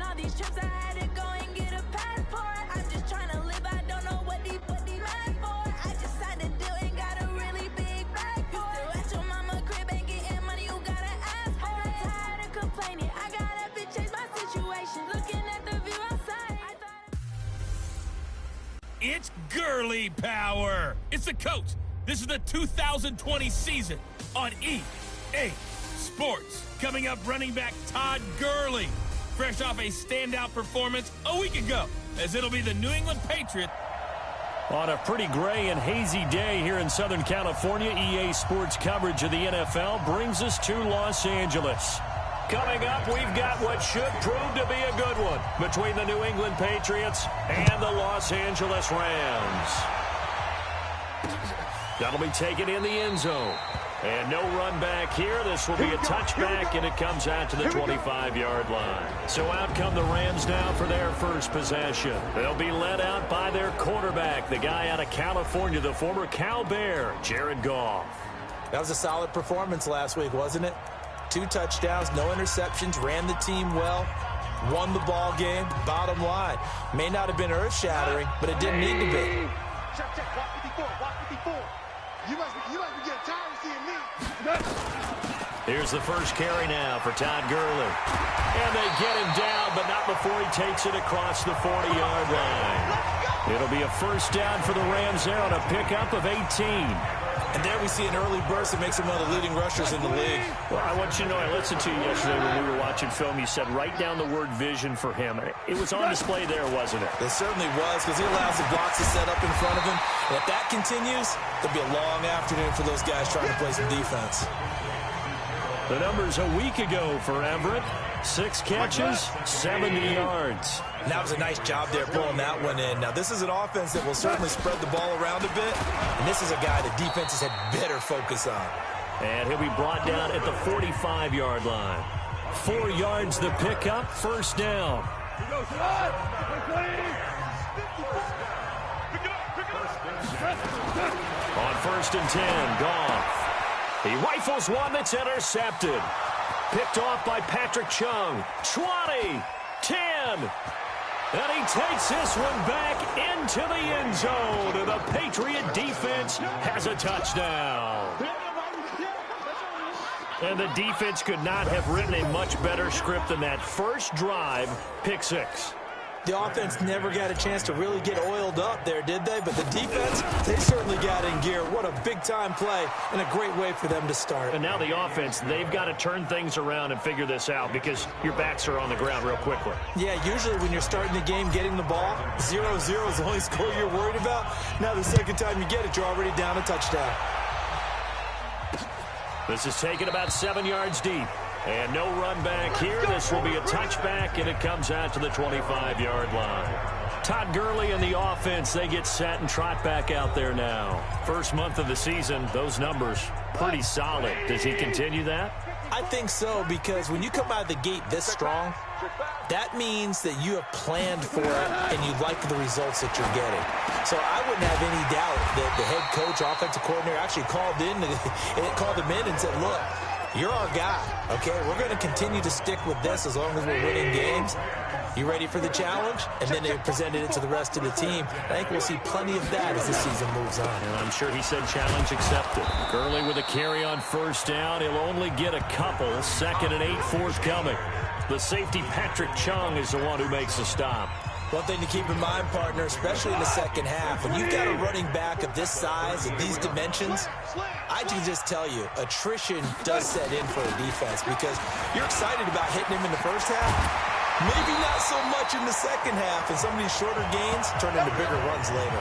all these trips, I had to go and get a passport. I'm just trying to live, I don't know what they mad for. I just signed a deal and got a really big bag for it. You still at your mama crib and getting money, you gotta ask for it. I'm tired of complaining, I gotta bitch change my situation. Looking at the view outside, I thought it's girly power. It's the coach. This is the 2020 season on EA Sports. Coming up, running back Todd Gurley, fresh off a standout performance a week ago, as it'll be the New England Patriots. On a pretty gray and hazy day here in Southern California, EA Sports coverage of the NFL brings us to Los Angeles. Coming up, we've got what should prove to be a good one between the New England Patriots and the Los Angeles Rams. That'll be taken in the end zone. And no run back here. This will be a touchback, and it comes out to the 25-yard line. So out come the Rams now for their first possession. They'll be led out by their quarterback, the guy out of California, the former Cal Bear, Jared Goff. That was a solid performance last week, wasn't it? 2 touchdowns, no interceptions, ran the team well, won the ball game. Bottom line, may not have been earth-shattering, but it didn't need to be. Check, walk 54, walk 54. You must be getting tired of seeing me. Here's the first carry now for Todd Gurley. And they get him down, but not before he takes it across the 40-yard line. It'll be a first down for the Rams there on a pickup of 18. And there we see an early burst that makes him one of the leading rushers in the league. Well, I want you to know, I listened to you yesterday when we were watching film. You said write down the word vision for him. It was on display there, wasn't it? It certainly was, because he allows the blocks to set up in front of him. And if that continues, there'll be a long afternoon for those guys trying to play some defense. The numbers a week ago for Everett. 6 catches, 70 yards. And that was a nice job there pulling that one in. Now, this is an offense that will certainly spread the ball around a bit. And this is a guy that defenses had better focus on. And he'll be brought down at the 45-yard line. 4 yards the pickup, first down. On 1st and 10, Goff. He rifles one that's intercepted. Picked off by Patrick Chung. 20, 10. And he takes this one back into the end zone. And the Patriot defense has a touchdown. And the defense could not have written a much better script than that first drive, pick 6. The offense never got a chance to really get oiled up there, did they? But the defense, they certainly got in gear. What a big-time play and a great way for them to start. And now the offense, they've got to turn things around and figure this out because your backs are on the ground real quickly. Yeah, usually when you're starting the game getting the ball, 0-0 is the only score you're worried about. Now the second time you get it, you're already down a touchdown. This is taken about 7 yards deep. And no run back here. This will be a touchback, and it comes out to the 25-yard line. Todd Gurley and the offense, they get set and trot back out there now. First month of the season, those numbers pretty solid. Does he continue that? I think so, because when you come out of the gate this strong, that means that you have planned for it and you like the results that you're getting. So I wouldn't have any doubt that the head coach, offensive coordinator, actually called him in and said, look, you're our guy, okay? We're going to continue to stick with this as long as we're winning games. You ready for the challenge? And then they presented it to the rest of the team. I think we'll see plenty of that as the season moves on. And I'm sure he said challenge accepted. Gurley with a carry on first down. He'll only get a couple. 2nd and 8 forthcoming. The safety, Patrick Chung, is the one who makes the stop. One thing to keep in mind, partner, especially in the second half, when you've got a running back of this size and these dimensions, I can just tell you, attrition does set in for a defense because you're excited about hitting him in the first half. Maybe not so much in the second half, and some of these shorter gains turn into bigger runs later.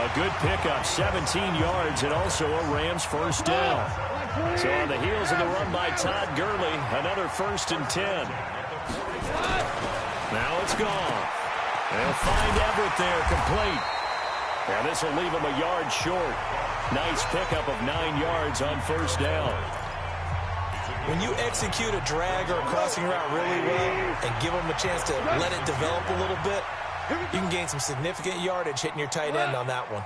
A good pickup, 17 yards, and also a Rams first down. So on the heels of the run by Todd Gurley, another 1st and 10. Now it's gone. They'll find Everett there, complete. And this will leave him a yard short. Nice pickup of 9 yards on first down. When you execute a drag or a crossing route really well and give them a chance to let it develop a little bit, you can gain some significant yardage hitting your tight end on that one.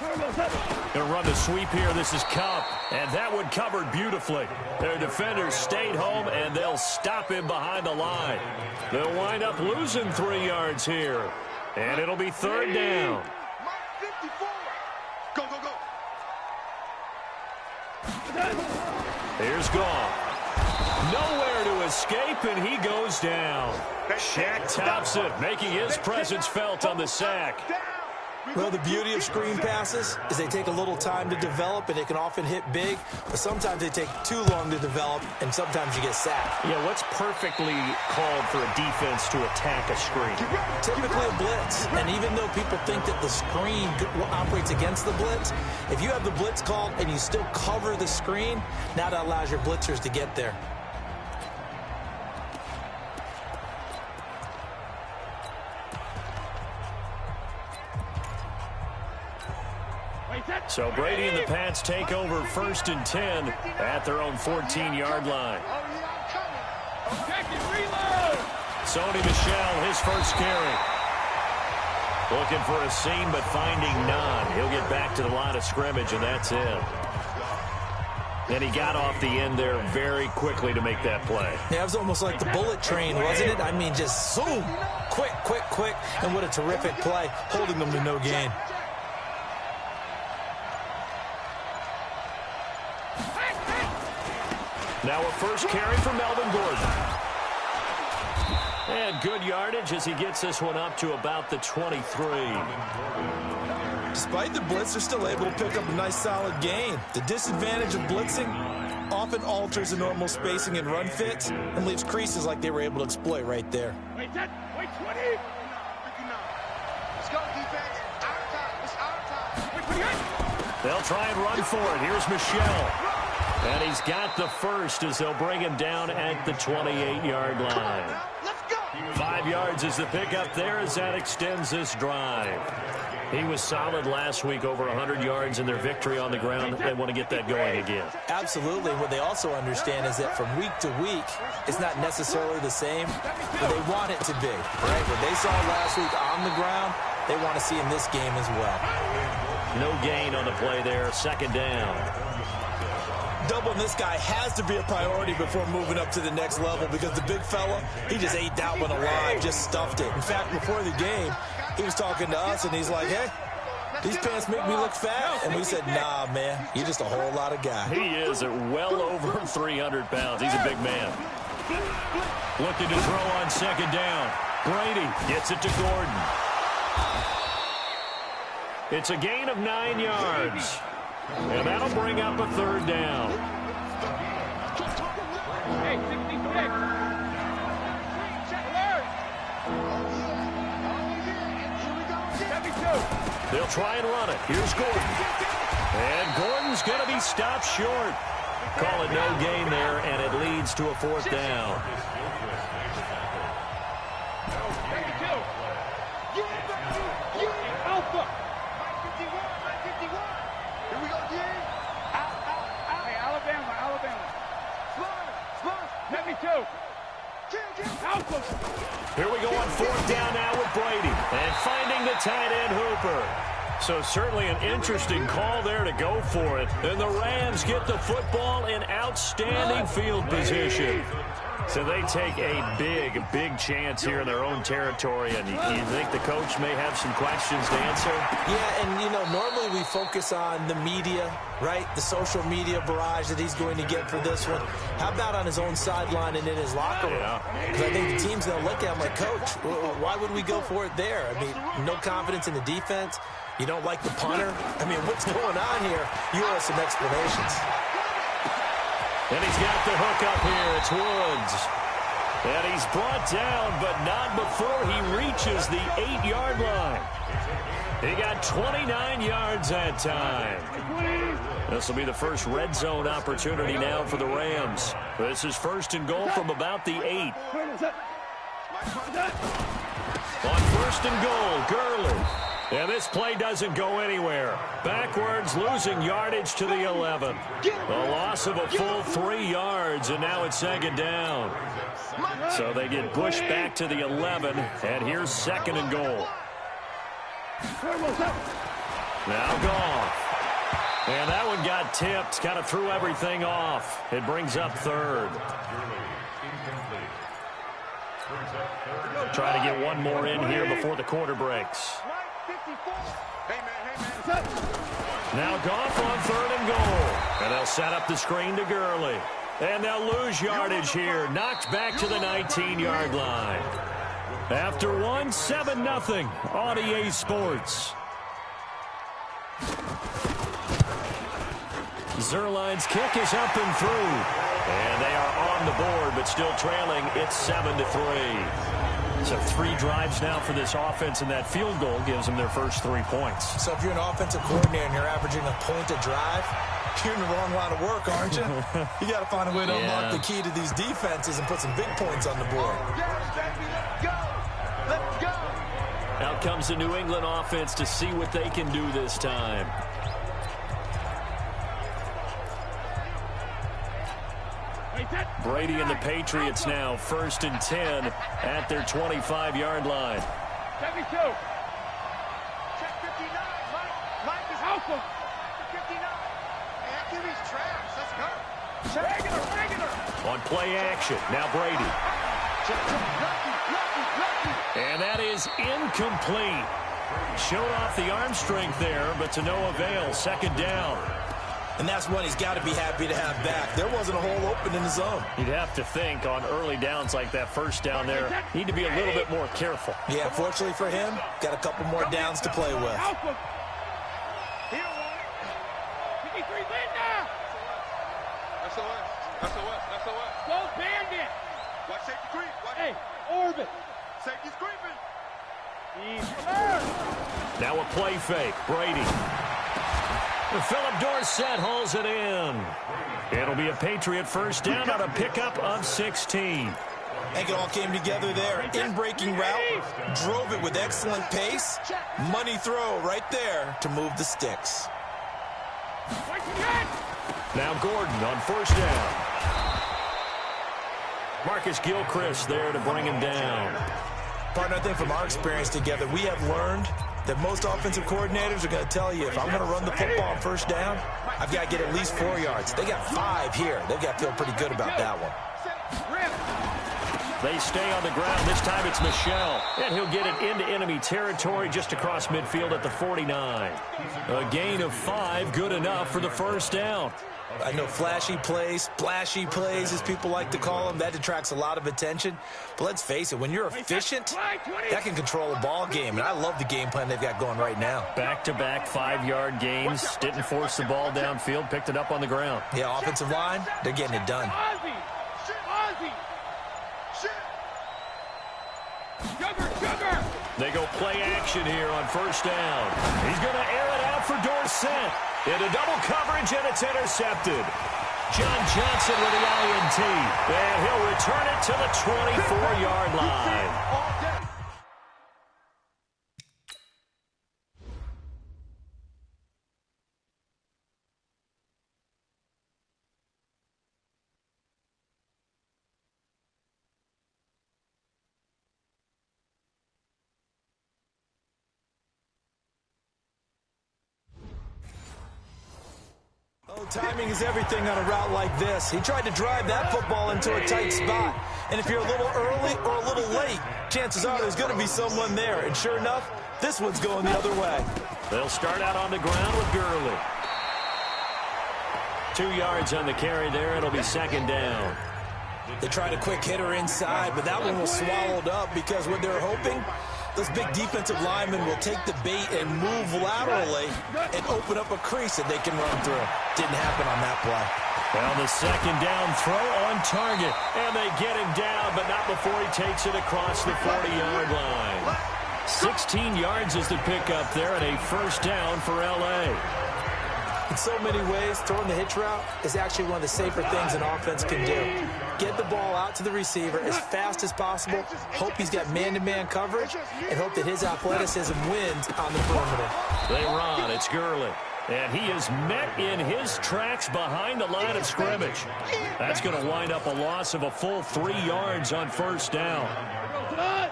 Going to run the sweep here. This is Cup. And that one covered beautifully. Their defenders stayed home, and they'll stop him behind the line. They'll wind up losing 3 yards here. And it'll be 3rd down. Go, go, go. Here's Goff. Nowhere to escape, and he goes down. Shaq Thompson making his presence felt on the sack. Well, the beauty of screen passes is they take a little time to develop, and they can often hit big, but sometimes they take too long to develop, and sometimes you get sacked. Yeah, what's perfectly called for a defense to attack a screen? Typically a blitz, and even though people think that the screen operates against the blitz, if you have the blitz called and you still cover the screen, now that allows your blitzers to get there. So Brady and the Pats take over 1st and 10 at their own 14-yard line. Sony Michel, his first carry. Looking for a seam, but finding none. He'll get back to the line of scrimmage, and that's it. And he got off the end there very quickly to make that play. Yeah, it was almost like the bullet train, wasn't it? I mean, just zoom, quick, quick, quick, and what a terrific play, holding them to no gain. Now a first carry for Melvin Gordon. And good yardage as he gets this one up to about the 23. Despite the blitz, they're still able to pick up a nice solid gain. The disadvantage of blitzing often alters the normal spacing and run fits and leaves creases like they were able to exploit right there. Wait, 20. Let's go, defense. Our time. It's our time. They'll try and run for it. Here's Michel. And he's got the first as they'll bring him down at the 28-yard line. Let's go. 5 yards is the pickup there as that extends this drive. He was solid last week, over 100 yards in their victory on the ground. They want to get that going again. Absolutely. What they also understand is that from week to week, it's not necessarily the same, but they want it to be. Right? What they saw last week on the ground, they want to see in this game as well. No gain on the play there. 2nd down. Doubling this guy has to be a priority before moving up to the next level because the big fella, he just ate that one alive, just stuffed it. In fact, before the game, he was talking to us, and he's like, hey, these pants make me look fat. And we said, nah, man, you're just a whole lot of guy. He is at well over 300 pounds. He's a big man. Looking to throw on 2nd down. Brady gets it to Gordon. It's a gain of 9 yards. And that'll bring up a 3rd down. Hey, 66. They'll try and run it. Here's Gordon. And Gordon's going to be stopped short. Call it no gain there, and it leads to a 4th down. Alpha. 51. Here we go, G. Hey, Alabama. Smart. 72. Alpha. Here we go on 4th down now with Brady. And finding the tight end Hooper. So certainly an interesting call there to go for it. And the Rams get the football in outstanding field position. So they take a big chance here in their own territory. And you think the coach may have some questions to answer? Yeah, and, you know, normally we focus on the media, right? The social media barrage that he's going to get for this one. How about on his own sideline and in his locker room? Because I think the team's going to look at him like, Coach, why would we go for it there? I mean, no confidence in the defense. You don't like the punter? I mean, what's going on here? You owe us some explanations. And he's got the hook up here. It's Woods. And he's brought down, but not before he reaches the 8-yard line. He got 29 yards that time. This will be the first red zone opportunity now for the Rams. This is 1st and goal from about the 8. On 1st and goal, Gurley. And this play doesn't go anywhere. Backwards, losing yardage to the 11. A loss of a full 3 yards, and now it's 2nd down. So they get Bush back to the 11, and here's 2nd and goal. Now Goff. And that one got tipped. Kind of threw everything off. It brings up third. Try to get one more in here before the quarter breaks. Now Goff on third and goal. And they'll set up the screen to Gurley. And they'll lose yardage here. Knocked back to the 19-yard line. After one, 7-0 on EA Sports. Zerline's kick is up and through. And they are on the board, but still trailing. It's 7-3. So 3 drives now for this offense, and that field goal gives them their first 3 points. So if you're an offensive coordinator and you're averaging a point a drive, you're in the wrong line of work, aren't you? You got to find a way to unlock the key to these defenses and put some big points on the board. Let's go. Out comes the New England offense to see what they can do this time. Brady and the Patriots now 1st and 10 at their 25-yard line. 72. Check 59. Mike is out for 59. Activity's trash. Let's go. Regular. On play action. Now Brady. And that is incomplete. Showed off the arm strength there, but to no avail. 2nd down. And that's one he's got to be happy to have back. There wasn't a hole open in the zone. You'd have to think on early downs like that 1st down there, need to be a little bit more careful. Yeah, fortunately for him, got a couple more downs to play with. SOS. Go bandit. Watch safety creep. Hey, orbit. Safety's creeping. Now a play fake. Brady. Philip Dorsett hauls it in. It'll be a Patriot 1st down on a pickup of 16. I think it all came together there. In-breaking route, drove it with excellent pace. Money throw right there to move the sticks. Now Gordon on 1st down. Marcus Gilchrist there to bring him down. Partner, I think from our experience together, we have learned that most offensive coordinators are going to tell you, if I'm going to run the football on 1st down, I've got to get at least 4 yards. They got 5 here. They've got to feel pretty good about that one. They stay on the ground. This time it's Michel. And he'll get it into enemy territory just across midfield at the 49. A gain of 5, good enough for the 1st down. I know flashy plays, splashy plays, as people like to call them, that attracts a lot of attention. But let's face it, when you're efficient, that can control a ball game. And I love the game plan they've got going right now. Back-to-back 5-yard gains. Didn't force the ball downfield. Picked it up on the ground. Yeah, offensive line, they're getting it done. They go play action here on 1st down. He's going to air it out for Dorsett. Into double coverage, and it's intercepted. John Johnson with the INT. And he'll return it to the 24-yard line. Timing is everything on a route like this. He tried to drive that football into a tight spot. And if you're a little early or a little late, chances are there's going to be someone there. And sure enough, this one's going the other way. They'll start out on the ground with Gurley. 2 yards on the carry there. It'll be 2nd down. They tried a quick hitter inside, but that one was swallowed up because what they're hoping, those big defensive linemen will take the bait and move laterally and open up a crease that they can run through. Didn't happen on that play. Well, the 2nd down throw on target. And they get him down, but not before he takes it across the 40-yard line. 16 yards is the pickup there, and a 1st down for L.A. In so many ways, throwing the hitch route is actually one of the safer things an offense can do. Get the ball out to the receiver as fast as possible, hope he's got man-to-man coverage, and hope that his athleticism wins on the perimeter. They run. It's Gurley. And he is met in his tracks behind the line of scrimmage. That's going to wind up a loss of a full 3 yards on 1st down. Not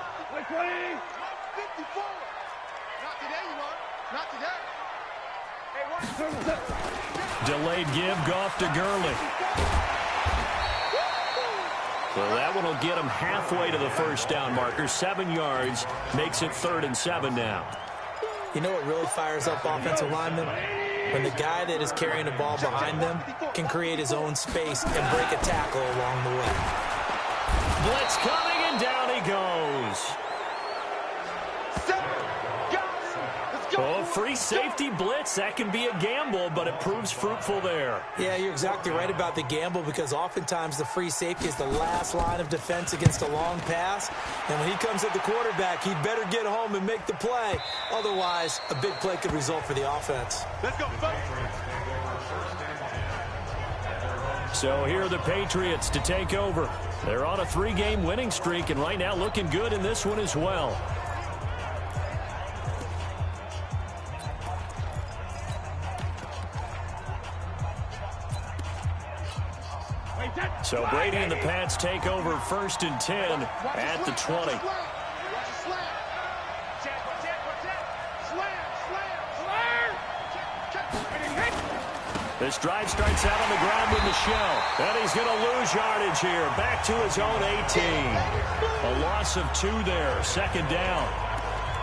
today, you are. Not today. Delayed give, Goff to Gurley. Well, that one will get him halfway to the first down marker. 7 yards, makes it 3rd and 7 now. You know what really fires up offensive linemen? When the guy that is carrying the ball behind them can create his own space and break a tackle along the way. Blitz coming, and down he goes. Oh, free safety blitz. That can be a gamble, but it proves fruitful there. Yeah, you're exactly right about the gamble, because oftentimes the free safety is the last line of defense against a long pass. And when he comes at the quarterback, he'd better get home and make the play. Otherwise, a big play could result for the offense. Let's go, folks. So here are the Patriots to take over. They're on a 3-game winning streak, and right now looking good in this one as well. So Brady and the Pats take over 1st and 10 at the 20. This drive starts out on the ground with Michelle. And he's going to lose yardage here. Back to his own 18. A loss of 2 there. 2nd down.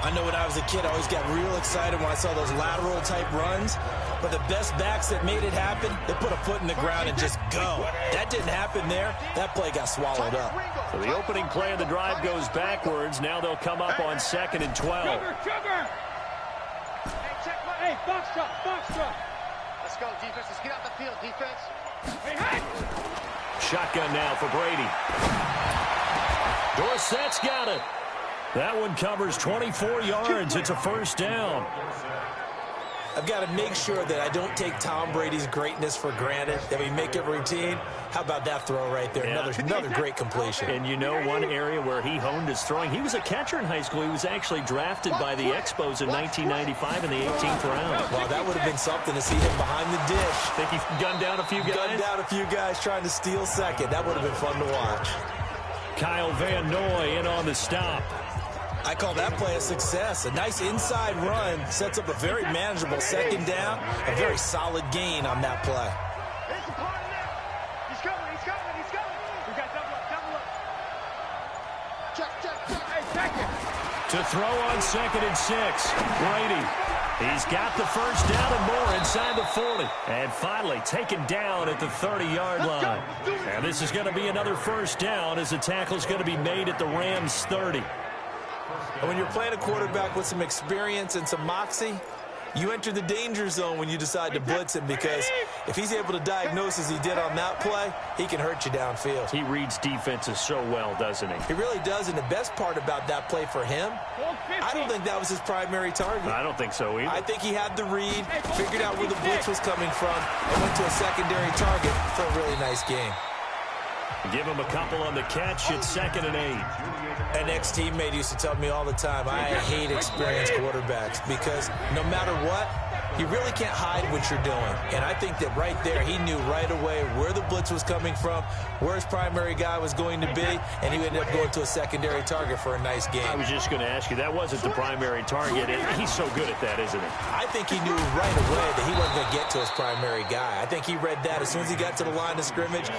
I know when I was a kid, I always got real excited when I saw those lateral-type runs. But the best backs that made it happen, they put a foot in the ground and just go. That didn't happen there. That play got swallowed up. So the opening play of the drive goes backwards. Now they'll come up on 2nd and 12. Sugar. Hey, box truck. Let's go, defense. Let's get out the field, defense. Hey. Shotgun now for Brady. Dorsett's got it. That one covers 24 yards. It's a 1st down. I've got to make sure that I don't take Tom Brady's greatness for granted, that we make it routine. How about that throw right there? Yeah. Another great completion. And you know one area where he honed his throwing, he was a catcher in high school. He was actually drafted by the Expos in 1995 in the 18th round. Wow, that would have been something to see him behind the dish. Think he gunned down a few guys? Gunned down a few guys trying to steal second. That would have been fun to watch. Kyle Van Noy in on the stop. I call that play a success. A nice inside run sets up a very manageable 2nd down. A very solid gain on that play. He's coming. We got double up. Check. Hey, second. To throw on 2nd and 6. Brady. He's got the 1st down and more inside the 40. And finally taken down at the 30-yard line. And this is going to be another 1st down as the tackle's going to be made at the Rams 30. And when you're playing a quarterback with some experience and some moxie, you enter the danger zone when you decide to blitz him, because if he's able to diagnose as he did on that play, he can hurt you downfield. He reads defenses so well, doesn't he? He really does, and the best part about that play for him, I don't think that was his primary target. I don't think so either. I think he had the read, figured out where the blitz was coming from, and went to a secondary target for a really nice game. Give him a couple on the catch. It's 2nd and 8. An ex-teammate used to tell me all the time, I hate experienced quarterbacks, because no matter what, you really can't hide what you're doing. And I think that right there, he knew right away where the blitz was coming from, where his primary guy was going to be, and he ended up going to a secondary target for a nice game. I was just going to ask you, that wasn't the primary target. He's so good at that, isn't he? I think he knew right away that he wasn't going to get to his primary guy. I think he read that as soon as he got to the line of scrimmage,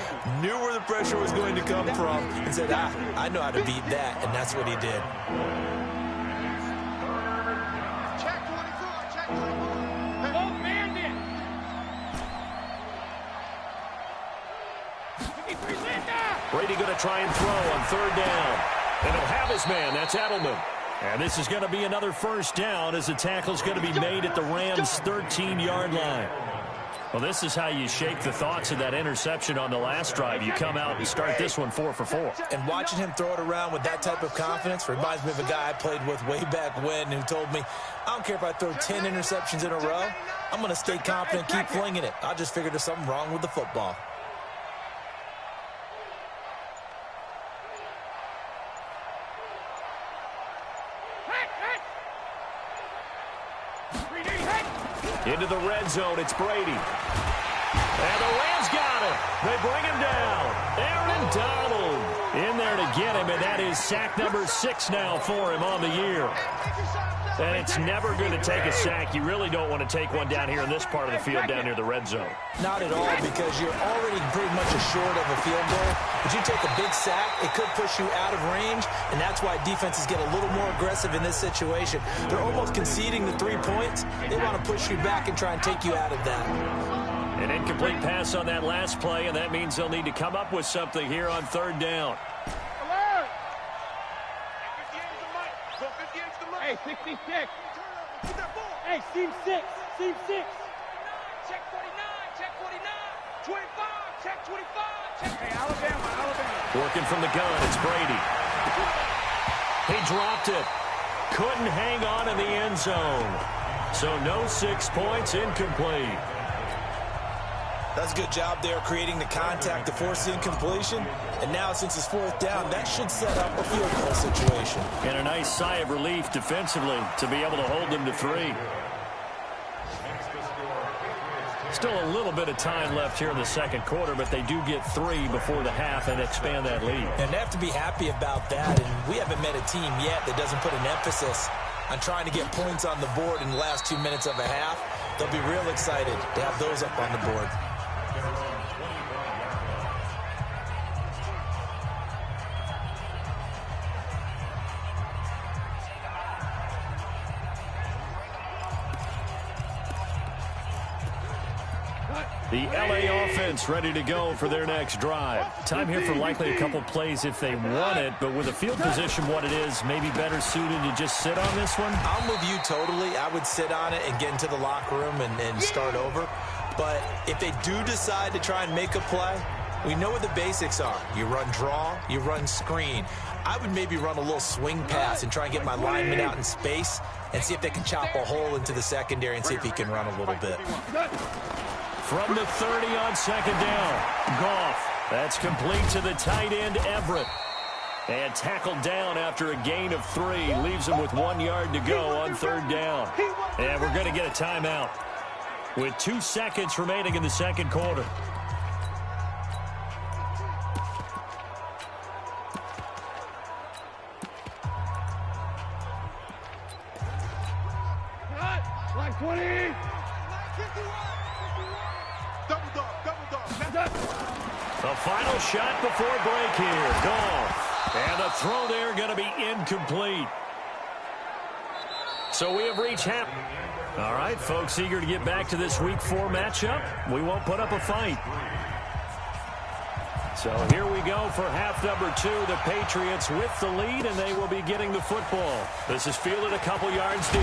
knew where the pressure was going to come from, and said, I know how to beat that, and that's what he did. Check 24. Oh, man, Brady going to try and throw on 3rd down. And he'll have his man. That's Edelman. And this is going to be another 1st down as the tackle's going to be made at the Rams' 13-yard line. Well, this is how you shake the thoughts of that interception on the last drive. You come out and start this one 4 for 4. And watching him throw it around with that type of confidence reminds me of a guy I played with way back when who told me, I don't care if I throw 10 interceptions in a row. I'm going to stay confident, keep flinging it. I just figured there's something wrong with the football. Into the red zone, it's Brady. And the Rams got it. They bring him down. Aaron Donald in there to get him, and that is sack number 6 now for him on the year. And it's never going to take a sack. You really don't want to take one down here in this part of the field down near the red zone. Not at all, because you're already pretty much assured of a field goal. But you take a big sack, it could push you out of range, and that's why defenses get a little more aggressive in this situation. They're almost conceding the 3 points. They want to push you back and try and take you out of that. An incomplete pass on that last play, and that means they'll need to come up with something here on 3rd down. Hey, 66. Hey, seam 6. Seam 6. Check 49. Check 49. 25. Check 25. Check. Hey, Alabama. Working from the gun, it's Brady. He dropped it. Couldn't hang on in the end zone. So no 6 points, incomplete. That's a good job there creating the contact to force the incompletion. And now, since it's 4th down, that should set up a field goal situation. And a nice sigh of relief defensively to be able to hold them to 3. Still a little bit of time left here in the second quarter, but they do get 3 before the half and expand that lead. And they have to be happy about that. And we haven't met a team yet that doesn't put an emphasis on trying to get points on the board in the last 2 minutes of a half. They'll be real excited to have those up on the board. The LA offense ready to go for their next drive. Time here for likely a couple plays if they want it, but with the field position what it is, maybe better suited to just sit on this one? I'm with you totally. I would sit on it and get into the locker room and start over. But if they do decide to try and make a play, we know what the basics are. You run draw, you run screen. I would maybe run a little swing pass and try and get my lineman out in space and see if they can chop a hole into the secondary and see if he can run a little bit. From the 30 on 2nd down, Goff. That's complete to the tight end, Everett. And tackled down after a gain of 3. Leaves him with 1 yard to go on 3rd down. And we're going to get a timeout with 2 seconds remaining in the second quarter. Line 20. The final shot before break here. Goff. And the throw there going to be incomplete. So we have reached half. All right, folks, eager to get back to this Week 4 matchup. We won't put up a fight. So here we go for half number 2. The Patriots with the lead, and they will be getting the football. This is fielded a couple yards deep.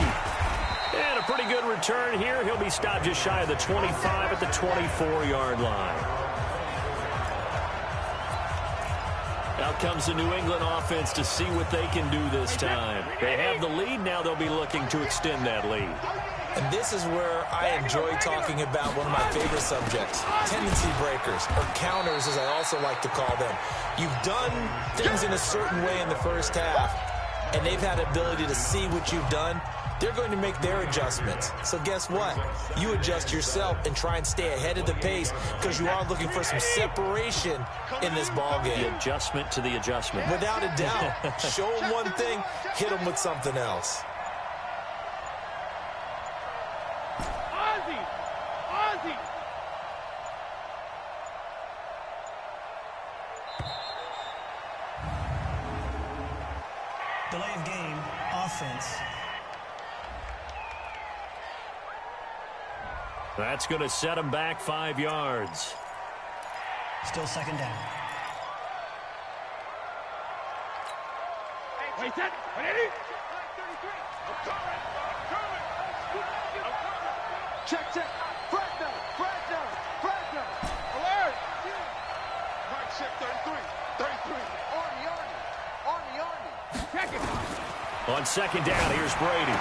And a pretty good return here. He'll be stopped just shy of the 25 at the 24-yard line. Out comes the New England offense to see what they can do this time. They have the lead. Now they'll be looking to extend that lead. And this is where I enjoy talking about one of my favorite subjects, tendency breakers, or counters as I also like to call them. You've done things in a certain way in the first half, and they've had the ability to see what you've done. They're going to make their adjustments. So guess what? You adjust yourself and try and stay ahead of the pace because you are looking for some separation in this ballgame. The adjustment to the adjustment. Without a doubt. Show them one thing, hit them with something else. Ozzie! Delay of game, offense. That's going to set them back 5 yards. Still 2nd down. Wait, set. Ready? Check. Fragner. Alert. Right, check 33. Arnie. Check it. On 2nd down, here's Brady.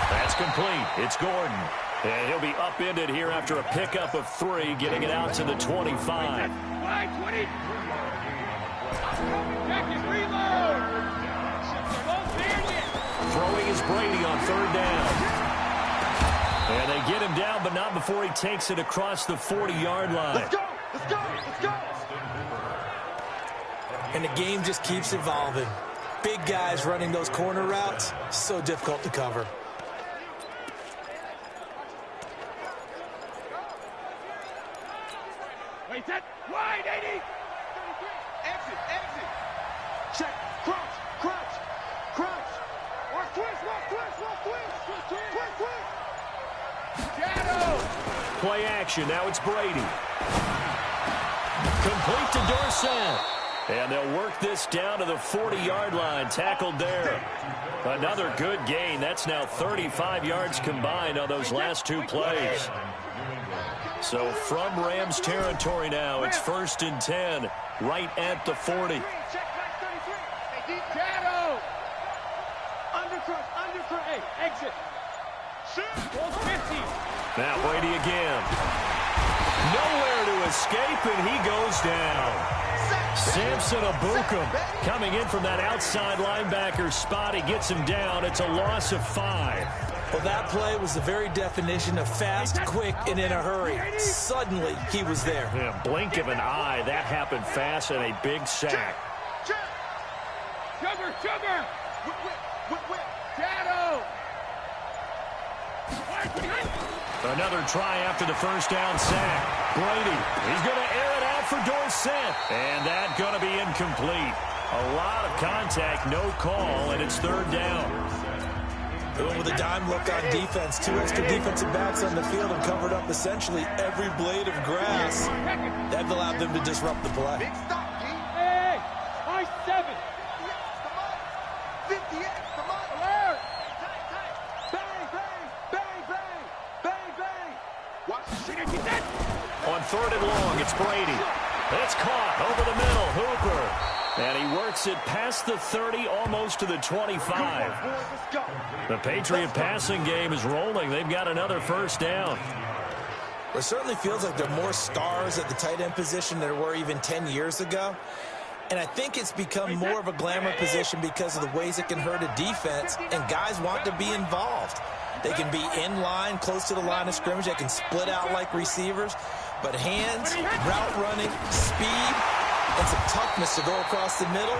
That's complete. It's Gordon. And he'll be upended here after a pickup of 3, getting it out to the 25. Line 20. Check it. Reload. Throwing is Brady on 3rd down. And they get him down, but not before he takes it across the 40-yard line. Let's go. And the game just keeps evolving. Big guys running those corner routes, so difficult to cover. Wait, that wide, 80. Exit, exit. Check, crouch, crouch, crouch. Walk twist, walk twist, walk twist. Twist, twist. Shadow. Play action. Now it's Brady. Complete to Dorsett. And they'll work this down to the 40-yard line. Tackled there. Another good gain. That's now 35 yards combined on those last two plays. So from Rams territory now, it's 1st and 10, right at the 40. Shadow. Undercrush, undercrush. Hey, exit. Goes 50. Now Brady again. Nowhere to escape, and he goes down. Samson Abukum coming in from that outside linebacker spot. He gets him down. It's a loss of 5. Well, that play was the very definition of fast, quick, and in a hurry. Suddenly, he was there. Yeah, blink of an eye. That happened fast and a big sack. Sugar, sugar. Whip. Shadow. Another try after the first down sack. Brady, he's going to air it out for Dorsett. And that's going to be incomplete. A lot of contact, no call, and it's 3rd down. Going with a dime look on defense. 2 extra defensive backs on the field and covered up essentially every blade of grass. That allowed them to disrupt the play. Big stop, G. Hey, high 7. 50X, come on. Alert. Bang, bang, bang, bang, bang, bang. Watch the shit. Get that. On 3rd and long, it's Brady. It's caught over the middle. Hooper. And he works it past the 30, almost to the 25. The Patriot passing game is rolling. They've got another first down. It certainly feels like there are more stars at the tight end position than there were even 10 years ago. And I think it's become more of a glamour position because of the ways it can hurt a defense, and guys want to be involved. They can be in line, close to the line of scrimmage. They can split out like receivers. But hands, route running, speed, and some toughness to go across the middle,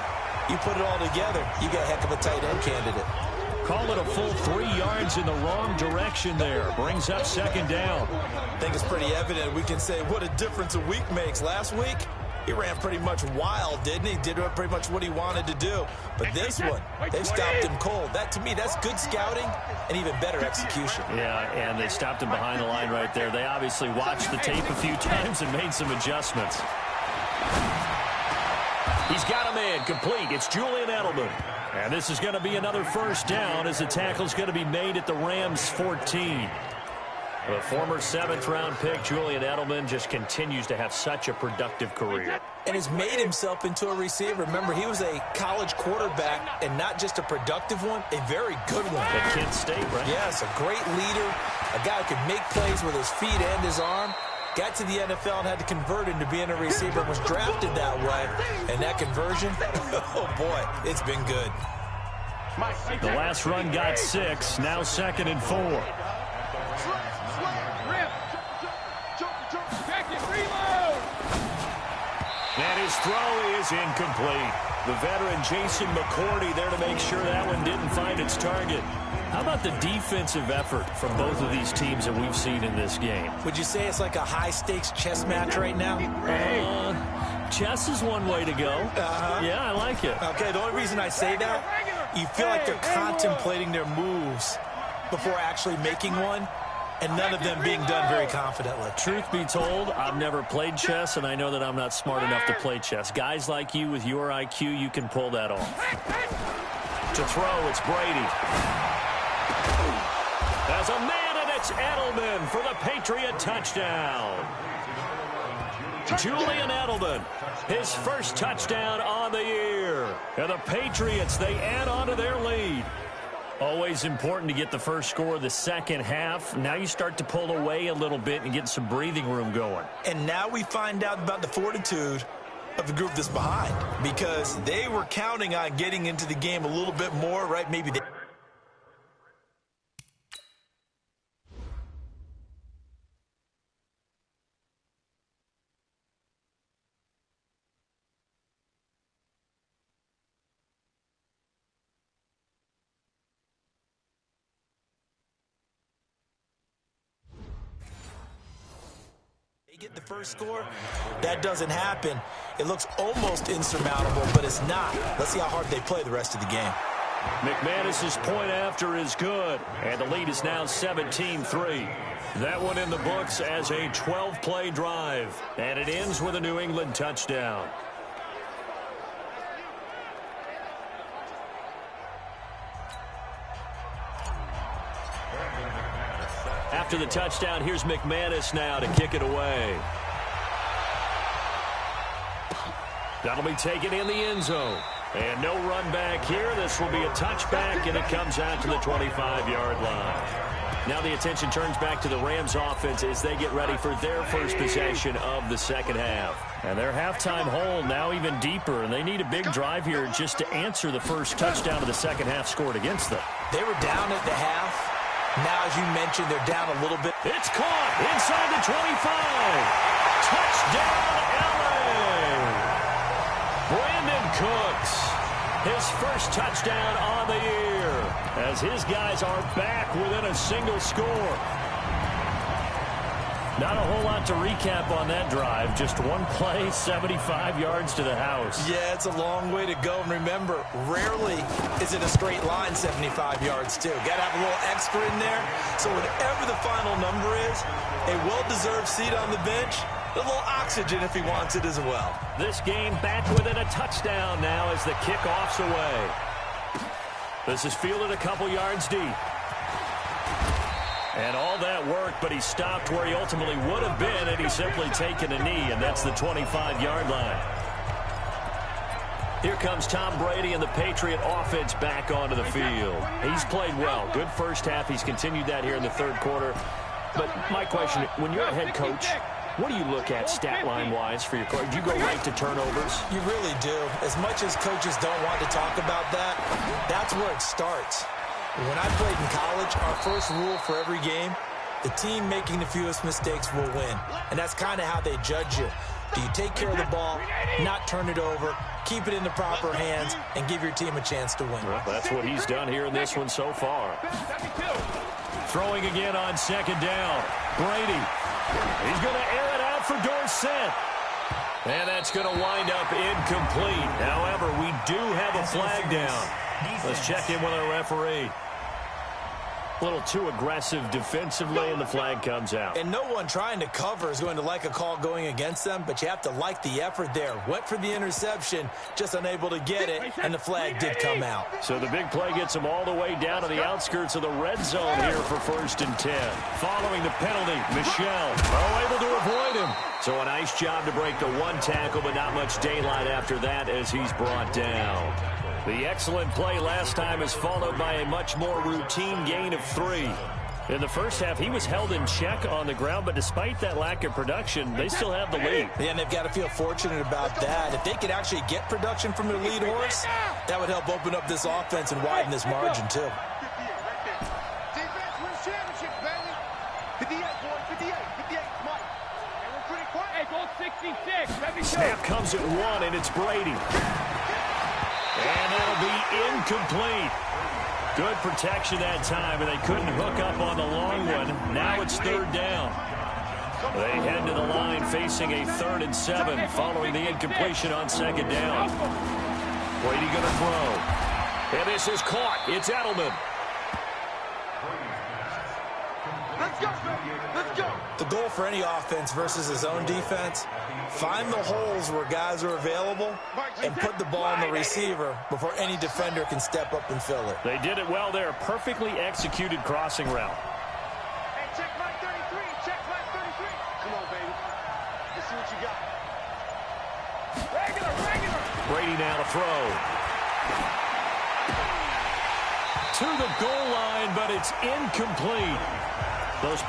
you put it all together, you got a heck of a tight end candidate. Call it a full 3 yards in the wrong direction there. Brings up 2nd down. I think it's pretty evident. We can say what a difference a week makes. Last week, he ran pretty much wild, didn't he? Did pretty much what he wanted to do. But this one, they stopped him cold. That, to me, that's good scouting and even better execution. Yeah, and they stopped him behind the line right there. They obviously watched the tape a few times and made some adjustments. He's got a man complete. It's Julian Edelman. And this is going to be another first down as the tackle's going to be made at the Rams 14. The former 7th-round pick, Julian Edelman, just continues to have such a productive career. And has made himself into a receiver. Remember, he was a college quarterback, and not just a productive one, a very good one. At Kent State, right? Yes, a great leader, a guy who could make plays with his feet and his arm. Got to the NFL and had to convert into being a receiver and was drafted that way. And that conversion, oh boy, it's been good. The last run got 6, now 2nd and 4. And his throw is incomplete. The veteran Jason McCourty there to make sure that one didn't find its target. How about the defensive effort from both of these teams that we've seen in this game? Would you say it's like a high-stakes chess match right now? Chess is one way to go. Yeah, I like it. Okay, the only reason I say that, you feel like they're contemplating their moves before actually making one, and none of them being done very confidently. Truth be told, I've never played chess, and I know that I'm not smart enough to play chess. Guys like you with your IQ, you can pull that off. To throw, it's Brady. As a man, and it's Edelman for the Patriot touchdown. Julian Edelman, his first touchdown on the year. And the Patriots, they add on to their lead. Always important to get the first score of the second half. Now you start to pull away a little bit and get some breathing room going. And now we find out about the fortitude of the group that's behind, because they were counting on getting into the game a little bit more, right? Maybe they Get the first score. That doesn't happen. It looks almost insurmountable, but it's not. Let's see how hard they play the rest of the game. McManus's point after is good, and the lead is now 17-3. That one in the books as a 12-play drive, and it ends with a New England touchdown. After the touchdown, here's McManus now to kick it away. That'll be taken in the end zone. And no run back here. This will be a touchback, and it comes out to the 25-yard line. Now the attention turns back to the Rams offense as they get ready for their first possession of the second half. And their halftime hole now even deeper, and they need a big drive here just to answer the first touchdown of the second half scored against them. They were down at the half. Now, as you mentioned, they're down a little bit. It's caught inside the 25. Touchdown, LA. Brandon Cooks, his first touchdown on the year, as his guys are back within a single score. Not a whole lot to recap on that drive. Just one play, 75 yards to the house. Yeah, it's a long way to go. And remember, rarely is it a straight line 75 yards, too. Got to have a little extra in there. So whatever the final number is, a well-deserved seat on the bench, a little oxygen if he wants it as well. This game back within a touchdown now as the kickoff's away. This is fielded a couple yards deep. And all that work, but he stopped where he ultimately would have been had he simply taken a knee, and that's the 25-yard line. Here comes Tom Brady and the Patriot offense back onto the field. He's played well. Good first half. He's continued that here in the third quarter. But my question, when you're a head coach, what do you look at stat line-wise for your coach? Do you go right to turnovers? You really do. As much as coaches don't want to talk about that, that's where it starts. When I played in college, our first rule for every game, the team making the fewest mistakes will win. And that's kind of how they judge you. Do you take care of the ball, not turn it over, keep it in the proper hands, and give your team a chance to win? Well, that's what he's done here in this one so far. Throwing again on second down. Brady. He's going to air it out for Dorsett. And that's going to wind up incomplete. However, we do have a flag down. Let's check in with our referee. A little too aggressive defensively, and the flag comes out. And no one trying to cover is going to like a call going against them, but you have to like the effort there. Went for the interception, just unable to get it, and the flag did come out. So the big play gets him all the way down to the outskirts of the red zone here for 1st and 10. Following the penalty, Michel, able to avoid him. So a nice job to break the one tackle, but not much daylight after that as he's brought down. The excellent play last time is followed by a much more routine gain of 3. In the first half, he was held in check on the ground, but despite that lack of production, they still have the lead. Yeah, and they've got to feel fortunate about that. If they could actually get production from their lead horse, that would help open up this offense and widen this margin, too. Defense wins championships, baby. 58, boy, 58, 58, Mike. And we're pretty quiet. Hey, goal 66, 72. Snap comes at 1, and it's Brady. And that'll be incomplete. Good protection that time, and they couldn't hook up on the long one. Now it's 3rd down. They head to the line facing a 3rd and 7 following the incompletion on 2nd down. Brady going to throw. And this is caught. It's Edelman. Let's go, baby. Let's go. The goal for any offense versus his own defense, find the holes where guys are available and put the ball on the receiver before any defender can step up and fill it. They did it well there. Perfectly executed crossing route. Hey, check line 33. Check line 33. Come on, baby. Let's see what you got. Regular, regular. Brady now to throw. To the goal line, but it's incomplete. Those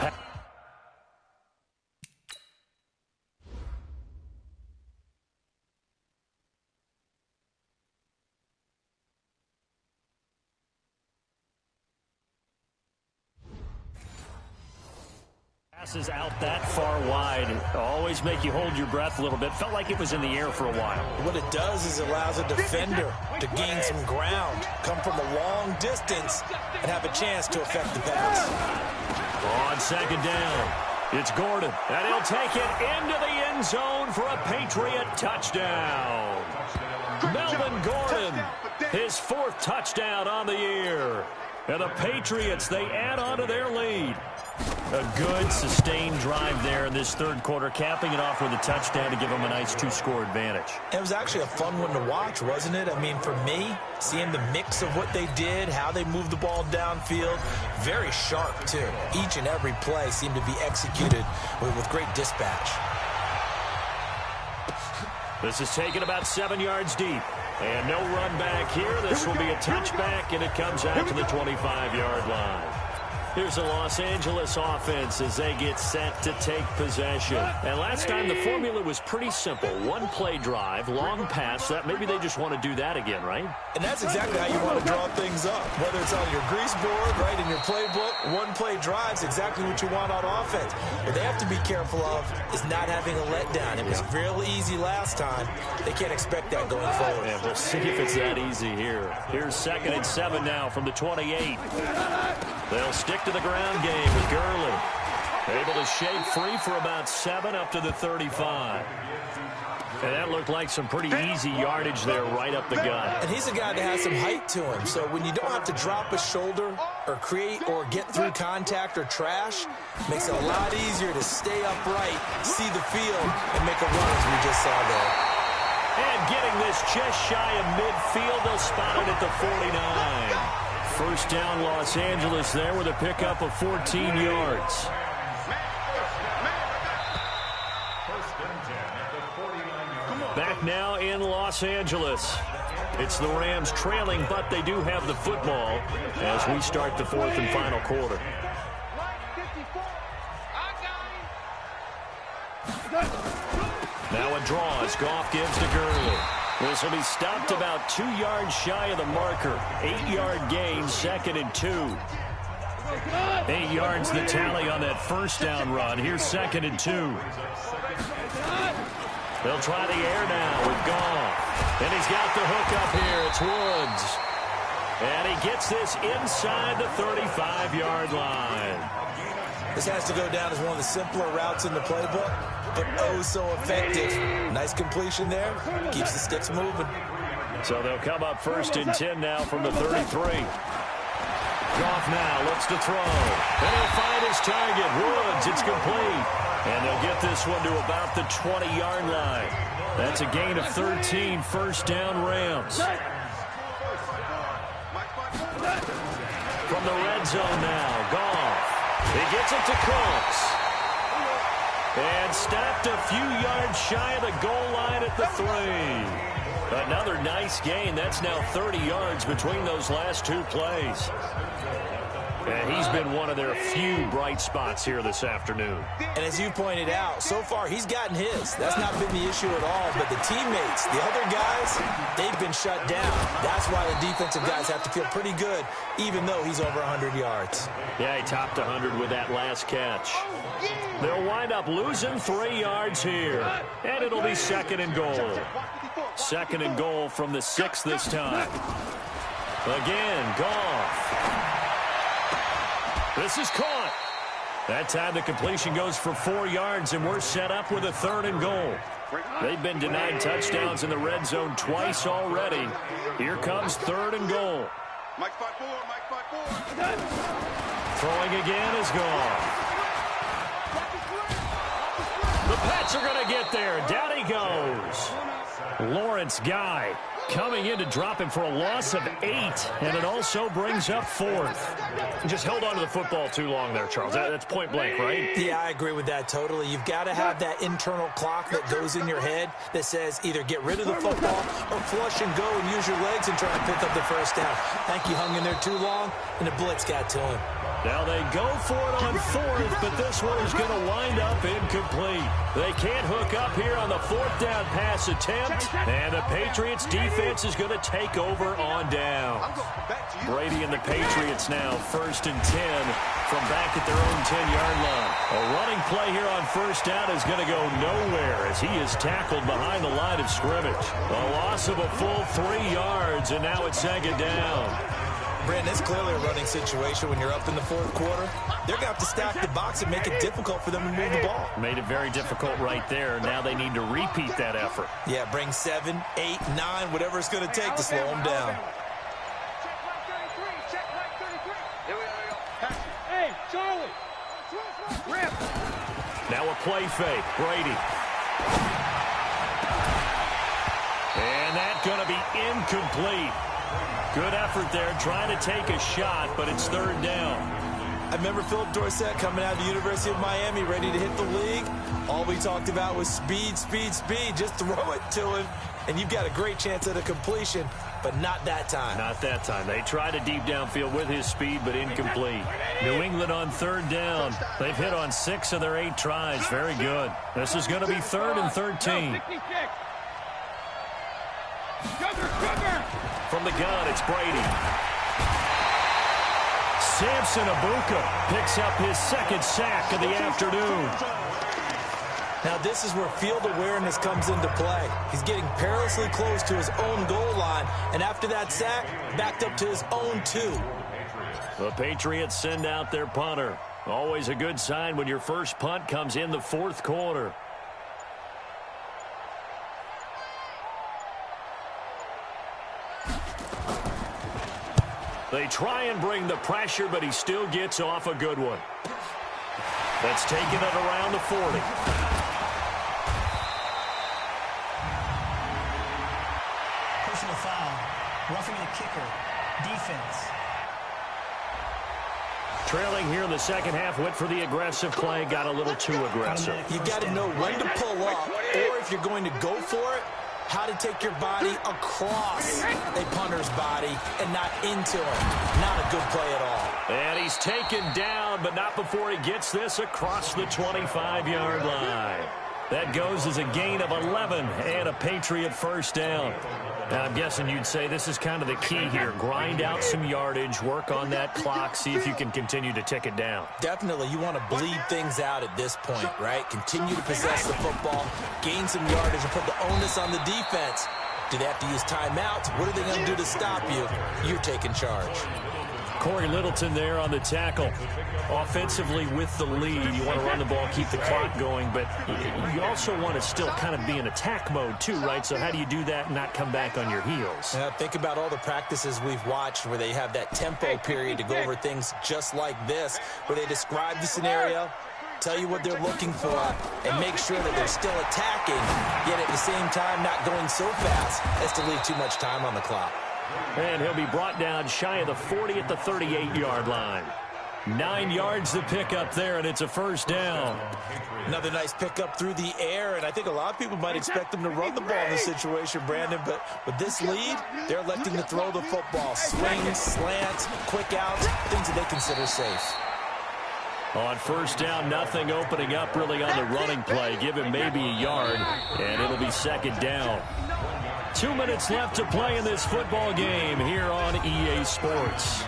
passes out that far wide always make you hold your breath a little bit. Felt like it was in the air for a while. What it does is it allows a defender to gain some ground, come from a long distance, and have a chance to affect the pass. on 2nd down. It's Gordon, and he'll take it into the end zone for a Patriot touchdown. Melvin Gordon, his 4th touchdown on the year. And the Patriots, they add on to their lead. A good, sustained drive there in this 3rd quarter, capping it off with a touchdown to give them a nice 2-score advantage. It was actually a fun one to watch, wasn't it? I mean, for me, seeing the mix of what they did, how they moved the ball downfield, very sharp, too. Each and every play seemed to be executed with great dispatch. This is taken about 7 yards deep. And no run back here. This will be a touchback, and it comes out to the 25-yard line. Here's the Los Angeles offense as they get set to take possession. And last time the formula was pretty simple. 1-play drive, long pass. That maybe they just want to do that again, right? And that's exactly how you want to draw things up. Whether it's on your grease board, right, in your playbook, 1-play drive's exactly what you want on offense. What they have to be careful of is not having a letdown. It was real easy last time. They can't expect that going forward. And we'll see if it's that easy here. Here's 2nd and 7 now from the 28. They'll stick to the ground game with Gurley. Able to shake free for about 7 up to the 35. And that looked like some pretty easy yardage there right up the gut. And he's a guy that has some height to him. So when you don't have to drop a shoulder or create or get through contact or trash, makes it a lot easier to stay upright, see the field, and make a run as we just saw there. And getting this just shy of midfield, they'll spot it at the 49. First down, Los Angeles there with a pickup of 14 yards. Back now in Los Angeles. It's the Rams trailing, but they do have the football as we start the 4th and final quarter. Now a draw as Goff gives to Gurley. This will be stopped about 2 yards shy of the marker. 8-yard gain, 2nd and 2. 8 yards the tally on that first down run. Here's 2nd and 2. They'll try the air now with Goff. And he's got the hook up here. It's Woods. And he gets this inside the 35-yard line. This has to go down as one of the simpler routes in the playbook, but oh so effective. Nice completion there. Keeps the sticks moving. So they'll come up 1st and 10 now from the 33. Goff now looks to throw. And he'll find his target. Woods, it's complete. And they'll get this one to about the 20-yard line. That's a gain of 13, first down Rams. From the red zone now, Goff. He gets it to Cooks. And stopped a few yards shy of the goal line at the 3. Another nice gain. That's now 30 yards between those last 2 plays. And he's been one of their few bright spots here this afternoon. And as you pointed out, so far he's gotten his. That's not been the issue at all. But the teammates, the other guys, they've been shut down. That's why the defensive guys have to feel pretty good, even though he's over 100 yards. Yeah, he topped 100 with that last catch. They'll wind up losing 3 yards here. And it'll be 2nd and goal. 2nd and goal from the 6 this time. Again, Goff. This is caught. That time the completion goes for 4 yards, and we're set up with a 3rd and goal. They've been denied touchdowns in the red zone twice already. Here comes 3rd and goal. Throwing again is Goff. The Pats are going to get there. Down he goes. Lawrence Guy coming in to drop him for a loss of 8, and it also brings up 4th. Just held on to the football too long there, Charles. That's point blank, right? Yeah, I agree with that totally. You've got to have that internal clock that goes in your head that says either get rid of the football or flush and go and use your legs and try and pick up the first down. I think he hung in there too long, and the blitz got to him. Now they go for it on 4th, but this one is going to wind up incomplete. They can't hook up here on the 4th down pass attempt, and the Patriots defense is going to take over on downs. Brady and the Patriots now 1st and 10 from back at their own 10-yard line. A running play here on 1st down is going to go nowhere as he is tackled behind the line of scrimmage. A loss of a full 3 yards, and now it's 2nd down. Brandon, it's clearly a running situation when you're up in the fourth quarter. They're going to have to stack the box and make it difficult for them to move the ball. Made it very difficult right there. Now they need to repeat that effort. Yeah, bring 7, 8, 9, whatever it's going to take to slow them down. Hey, Charlie. Rip. Now a play fake. Brady. And that's going to be incomplete. Good effort there, trying to take a shot, but it's third down. I remember Philip Dorsett coming out of the University of Miami, ready to hit the league. All we talked about was speed, speed, speed. Just throw it to him, and you've got a great chance at a completion, but not that time. Not that time. They tried a deep downfield with his speed, but incomplete. New England on third down. They've hit on 6 of their 8 tries. Very good. This is going to be 3rd and 13. From the gun, it's Brady. Samson Abuka picks up his 2nd sack of the afternoon. Now this is where field awareness comes into play. He's getting perilously close to his own goal line, and after that sack, backed up to his own 2. The Patriots send out their punter. Always a good sign when your first punt comes in the 4th quarter. They try and bring the pressure, but he still gets off a good one. That's taking it around the 40. Personal foul. Roughing the kicker. Defense. Trailing here in the second half, went for the aggressive play, got a little too aggressive. You've got to know when to pull up, or if you're going to go for it, how to take your body across a punter's body and not into him. Not a good play at all. And he's taken down, but not before he gets this across the 25-yard line. That goes as a gain of 11 and a Patriot first down. Now, I'm guessing you'd say this is kind of the key here. Grind out some yardage, work on that clock, see if you can continue to tick it down. Definitely, you want to bleed things out at this point, right? Continue to possess the football, gain some yardage, and put the onus on the defense. Do they have to use timeouts? What are they going to do to stop you? You're taking charge. Corey Littleton there on the tackle. Offensively with the lead, you want to run the ball, keep the clock going, but you also want to still kind of be in attack mode too, right? So how do you do that and not come back on your heels? Think about all the practices we've watched where they have that tempo period to go over things just like this, where they describe the scenario, tell you what they're looking for, and make sure that they're still attacking, yet at the same time not going so fast as to leave too much time on the clock. And he'll be brought down shy of the 40 at the 38-yard line. 9 yards to pick up there, and it's a first down. Another nice pickup through the air, and I think a lot of people might expect them to run the ball in this situation, Brandon, but with this lead, they're electing to throw the football. Swings, slants, quick outs, things that they consider safe. On first down, nothing opening up really on the running play. Give him maybe a yard, and it'll be second down. 2 minutes left to play in this football game here on EA Sports.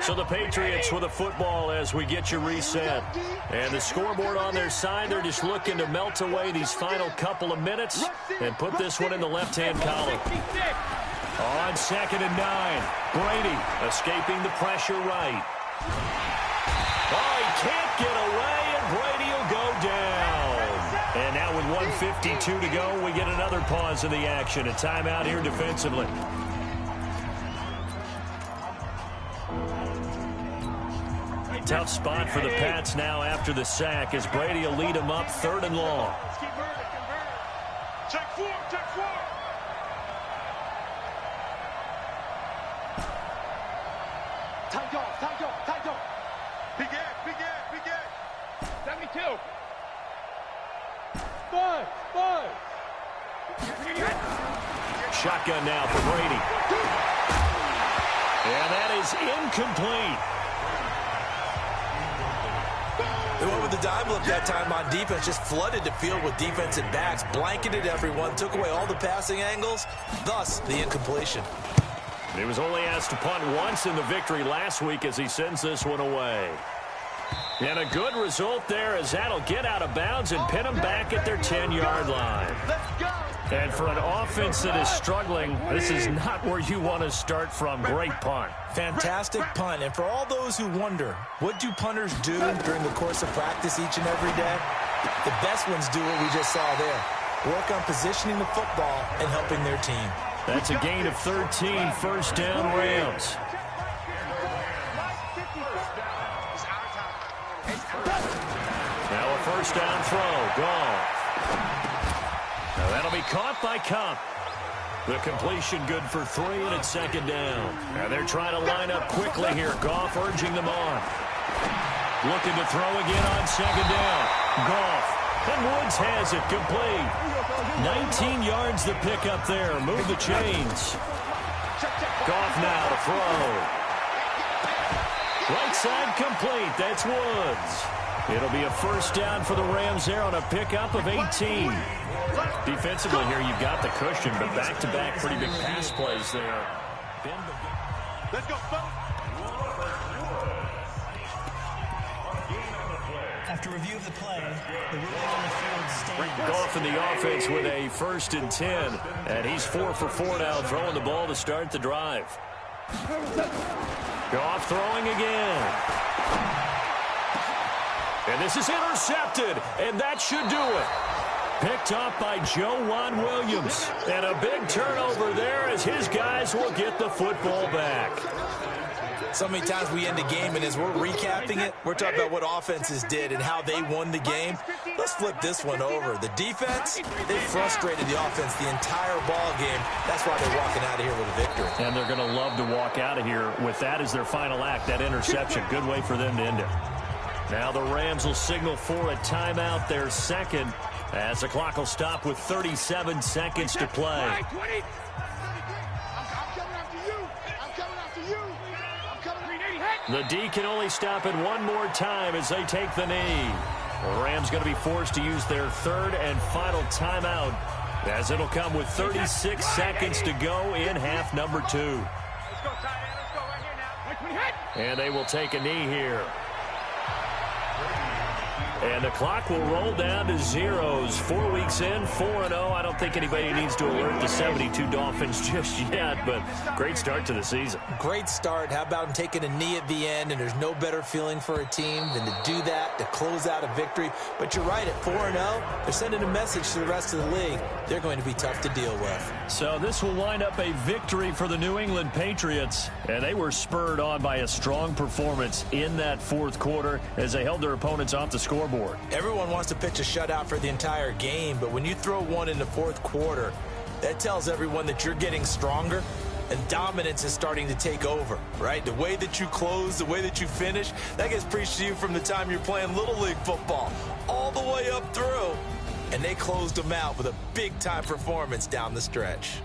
So the Patriots with a football as we get you reset. And the scoreboard on their side, they're just looking to melt away these final couple of minutes and put this one in the left-hand column. On 2nd and 9, Brady escaping the pressure right. Oh, he can't get away, and Brady will go down. And now with 1:52 to go, we get another pause in the action. A timeout here defensively. Tough spot for the Pats now after the sack as Brady will lead them up 3rd and long. Check 4, check 4. Tight off, tight off, tight off. Big ass, big ass, big ass. 72. 5. Shotgun now for Brady. And that is incomplete. They went with the dime look that time on defense, just flooded the field with defensive backs, blanketed everyone, took away all the passing angles, thus the incompletion. He was only asked to punt once in the victory last week as he sends this one away. And a good result there as that'll get out of bounds and pin them back at their 10-yard line. And for an offense that is struggling, this is not where you want to start from. Great punt. Fantastic punt. And for all those who wonder, what do punters do during the course of practice each and every day? The best ones do what we just saw there. Work on positioning the football and helping their team. That's a gain of 13, first down Rams. Now a first down throw, gone. Now that'll be caught by Cup. The completion good for 3, and it's second down. Now they're trying to line up quickly here. Goff urging them on. Looking to throw again on second down. Goff. And Woods has it complete. 19 yards the pick up there. Move the chains. Goff now to throw. Right side complete. That's Woods. It'll be a first down for the Rams there on a pickup of 18. Defensively here, you've got the cushion, but back-to-back pretty big pass plays there. Let's go, After review of the play, the ruling on the field stands. Goff in the offense with a 1st and 10, and he's 4 for 4 now, throwing the ball to start the drive. Goff throwing again. And this is intercepted, and that should do it. Picked off by Joe Juan Williams. And a big turnover there as his guys will get the football back. So many times we end a game, and as we're recapping it, we're talking about what offenses did and how they won the game. Let's flip this one over. The defense, they frustrated the offense the entire ball game. That's why they're walking out of here with a victory. And they're going to love to walk out of here with that as their final act, that interception. Good way for them to end it. Now the Rams will signal for a timeout, their second, as the clock will stop with 37 seconds to play. The D can only stop it one more time as they take the knee. The Rams going to be forced to use their third and final timeout, as it'll come with 36 seconds to go in half number 2. And they will take a knee here. And the clock will roll down to zeros. 4 weeks in, 4-0. I don't think anybody needs to alert the 72 Dolphins just yet, but great start to the season. Great start. How about taking a knee at the end? And there's no better feeling for a team than to do that, to close out a victory. But you're right, at 4-0, they're sending a message to the rest of the league. They're going to be tough to deal with. So this will wind up a victory for the New England Patriots. And they were spurred on by a strong performance in that fourth quarter as they held their opponents off the scoreboard. Everyone wants to pitch a shutout for the entire game, but when you throw one in the fourth quarter, that tells everyone that you're getting stronger and dominance is starting to take over, right? The way that you close, the way that you finish, that gets preached to you from the time you're playing Little League football all the way up through. And they closed them out with a big-time performance down the stretch.